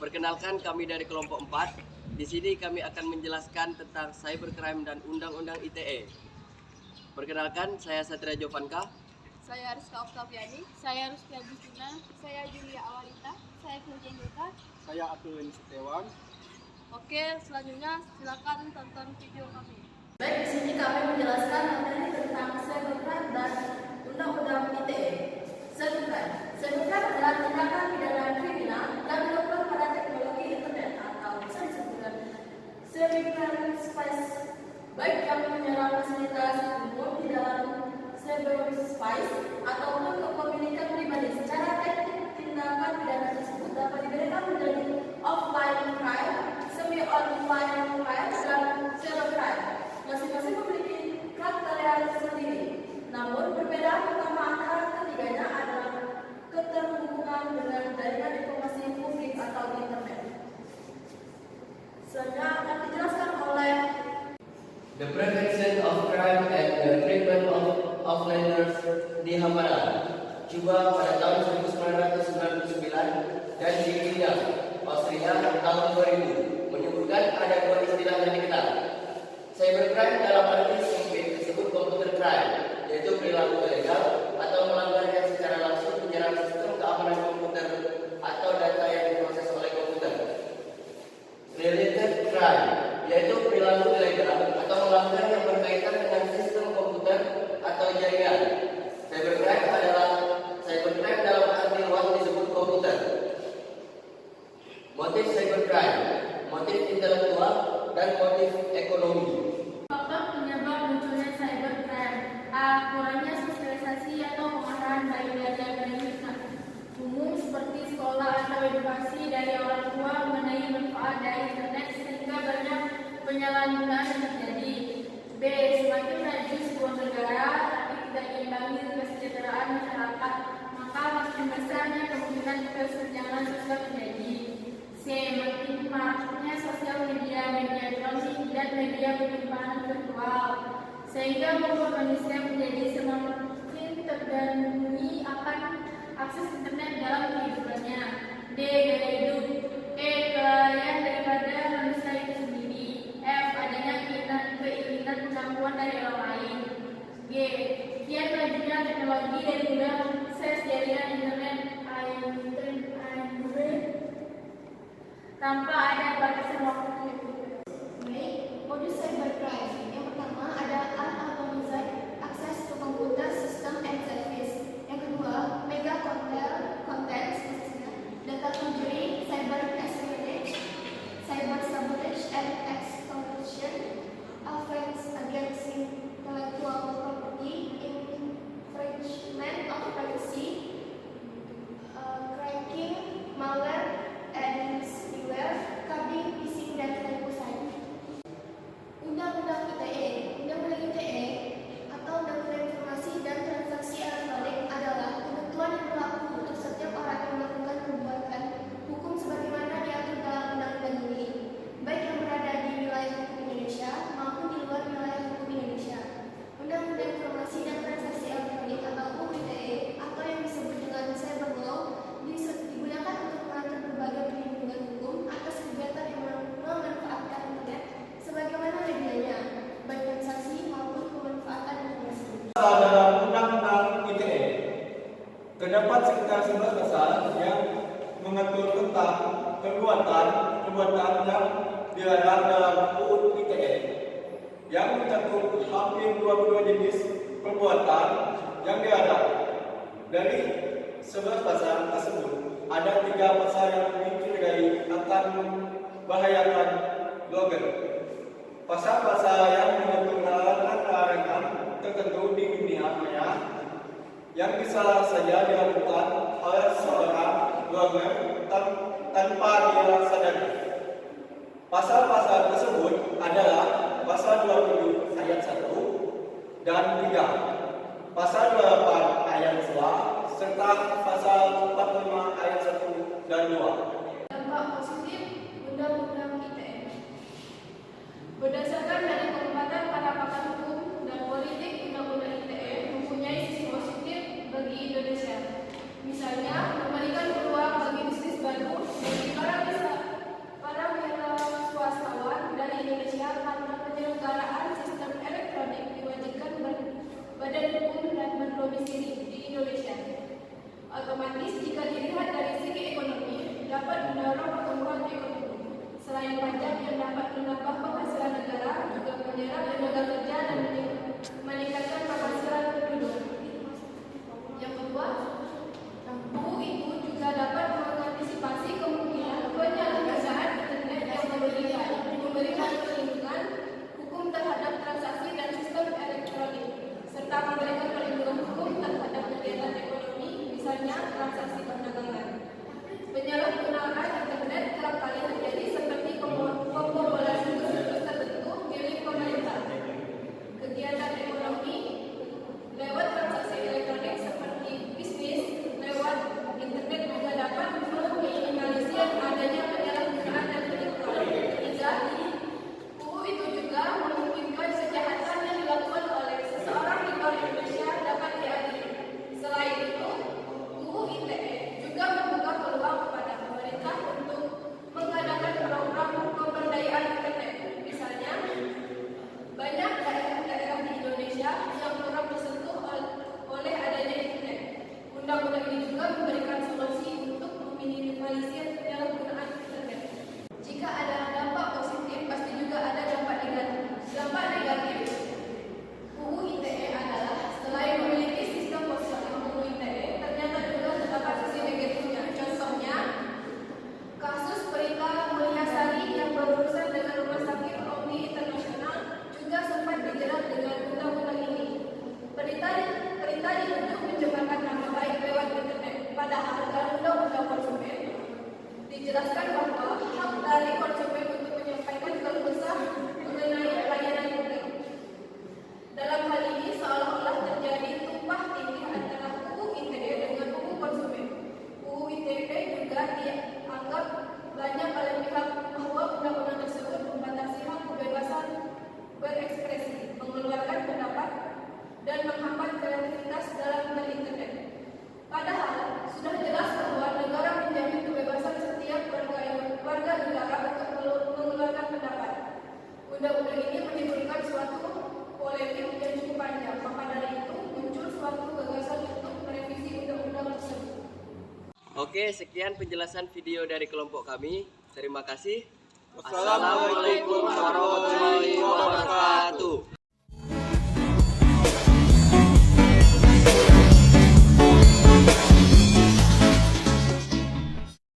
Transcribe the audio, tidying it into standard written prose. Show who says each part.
Speaker 1: Perkenalkan, kami dari kelompok 4. Di sini kami akan menjelaskan tentang cybercrime dan Undang-Undang ITE. Perkenalkan, saya Satria Jovanka.
Speaker 2: Saya Rizka Oktaviani. Saya Rustia Bustina. Saya Julia Awalita. Saya Klujen Duka.
Speaker 3: Saya Abdul Setiawan.
Speaker 2: Oke, selanjutnya silakan tonton video kami.
Speaker 4: Baik, di sini kami menjelaskan materi tentang cybercrime dan Undang-Undang ITE. Cybercrime adalah tindakan pidana kriminal yang dilakukan pada teknologi internet atau bisa disebut dengan cybercrime space, baik yang menyerang fasilitas umum di dalam cyberspace ataupun kepemilikan pribadi. Secara teknik, tindakan pidana tersebut dapat dibedakan menjadi offline crime, semi-online crime, dan cybercrime. Masing-masing memiliki kriteria tersendiri. Namun, perbedaan utama antara ketiganya adalah keterhubungan dengan jaringan informasi publik atau internet. Selanjutnya akan dijelaskan oleh
Speaker 1: The Prevention of Crime and the Treatment of Offliners di Havana, Cuba pada tahun 1999 dan di Vienna, Austria tahun 2000 menyebutkan ada dua istilah yang dikenal. Cybercrime dalam arti sempit disebut computer crime, yaitu perilaku ilegal atau melanggar yang secara langsung menyerang sistem keamanan komputer atau data yang diproses oleh komputer. Related crime, yaitu perilaku ilegal atau melanggar yang berkaitan dengan sistem komputer atau jaringan. Cybercrime dalam arti luas disebut komputer. Motif cybercrime, motif intelektual dan motif ekonomi.
Speaker 4: faktor penyebab munculnya cybercrime. A. Kurangnya sosialisasi atau pemahaman baik dari masyarakat umum seperti sekolah atau edukasi dari orang tua mengenai manfaat dari internet sehingga banyak penyalahgunaan yang terjadi. B. Semakin maju sebuah negara tapi tidak diimbangi kesejahteraan masyarakat, maka makin besarnya kemungkinan kesenjangan sosial terjadi. C. Makin maraknya sosial media, media elektronik dan media penyimpanan virtual sehingga membuat manusia menjadi semakin terganggu akan akses internet dalam kehidupannya. D. Gaya hidup. E. Kelalaian daripada manusia itu sendiri. F. Adanya keinginan pengakuan dari orang lain. G. Kian majunya teknologi dan mudah akses jaringan internet tanpa ada batasan waktu.
Speaker 5: Modus cybercrime. Yang pertama ada unauthorized access to computer system and service. Yang kedua, mega content, data forgery, cyber espionage, cyber sabotage and extortion, offense against intellectual property, infringement of privacy, cracking, malware, and spyware, coding, phishing, dan tipu cyber. Undang-Undang ITE. Undang-Undang ITE atau Undang-Undang Informasi dan Transaksi Elektronik adalah ketentuan yang berlaku untuk setiap orang yang melakukan perbuatan hukum sebagaimana diatur dalam undang-undang ini, baik yang berada di wilayah hukum Indonesia maupun di luar wilayah hukum Indonesia. Undang-Undang Informasi dan Transaksi Elektronik atau UITE atau yang disebut dengan cyber law digunakan untuk mengatur berbagai perlindungan hukum atas kegiatan yang memanfaatkan internet sebagaimana medianya, baik transaksi maupun pemanfaatan informasi.
Speaker 3: Dalam Undang-Undang ITE terdapat sekitar 11 pasal yang mengatur tentang perbuatan yang dilarang dalam UU ITE yang mencakup hampir 22 jenis perbuatan yang dilarang. Dari 11 pasal tersebut, ada 3 pasal yang dicurigai akan membahayakan blogger. Pasal-pasal yang mengatur larangan tertentu di dunia maya yang bisa saja dilakukan oleh seorang blogger tanpa dia sadari. Pasal-pasal tersebut adalah pasal 20 ayat 1 dan 3, pasal 28 ayat 2, serta pasal 45 ayat 1 dan 2.
Speaker 2: Dampak positif Undang-Undang ITE. Berdasarkan dari pengamatan para pakar hukum dan politik, Undang-Undang ITE mempunyai sisi positif bagi Indonesia. Misalnya, memberikan peluang bagi bisnis baru bagi para menambah penghasilan negara, juga menyerap tenaga kerja dan meningkatkan penghasilan penduduk. Yang kedua, UU itu juga dapat mengantisipasi kemungkinan penyalahgunaan internet yang memberikan perlindungan hukum terhadap transaksi dan sistem elektronik, serta memberikan perlindungan hukum terhadap kegiatan ekonomi, misalnya transaksi perdagangan. Penyalahgunaan internet kerap kali terjadi seperti pembobolan situs tertentu milik pemerintah, kegiatan ekonomi lewat transaksi elektronik seperti bisnis lewat internet juga dapat meminimalisir adanya penyalahgunaan dan penipuan. Ketiga, UU itu juga memungkinkan kejahatan yang dilakukan oleh seseorang di luar Indonesia dapat diadili. Selain itu, UU ITE juga membuka peluang kepada pemerintah untuk mengadakan program pemberdayaan internet. Misalnya, banyak daerah-daerah di Indonesia yang kurang tersentuh oleh adanya internet. Undang-undang ini juga memberikan solusi untuk meminimalisir penyalahgunaan internet. Jika ada dampak positif, pasti juga ada dampak negatif. Dampak negatif UU ITE adalah selain memiliki sistem positif UU ITE, ternyata juga terdapat sisi negatifnya. Contohnya, kasus Prita Mulyasari yang berurusan dengan Rumah Sakit Omni Internasional juga sempat dijerat dengan undang-undang ini. Prita dituduh mencemarkan nama baik lewat internet. Padahal dalam undang-undang konsumen dijelaskan bahwa hak dari konsumen untuk menyampaikan keluh kesah mengenai layanan publik. Dalam hal ini seolah-olah terjadi tumpah tindih antara UU ITE dengan UU konsumen. UU ITE juga dianggap banyak oleh pihak bahwa undang-undang tersebut membatasi hak kebebasan berekspresi, mengeluarkan pendapat, dan menghambat kreativitas dalam berinternet. Padahal sudah jelas bahwa negara menjamin kebebasan setiap warga negara untuk mengeluarkan pendapat. Undang-undang ini menimbulkan suatu polemik yang cukup panjang. Maka dari itu muncul suatu gagasan untuk merevisi undang-undang tersebut.
Speaker 1: Oke, sekian penjelasan video dari kelompok kami. Terima kasih.
Speaker 3: Wassalamualaikum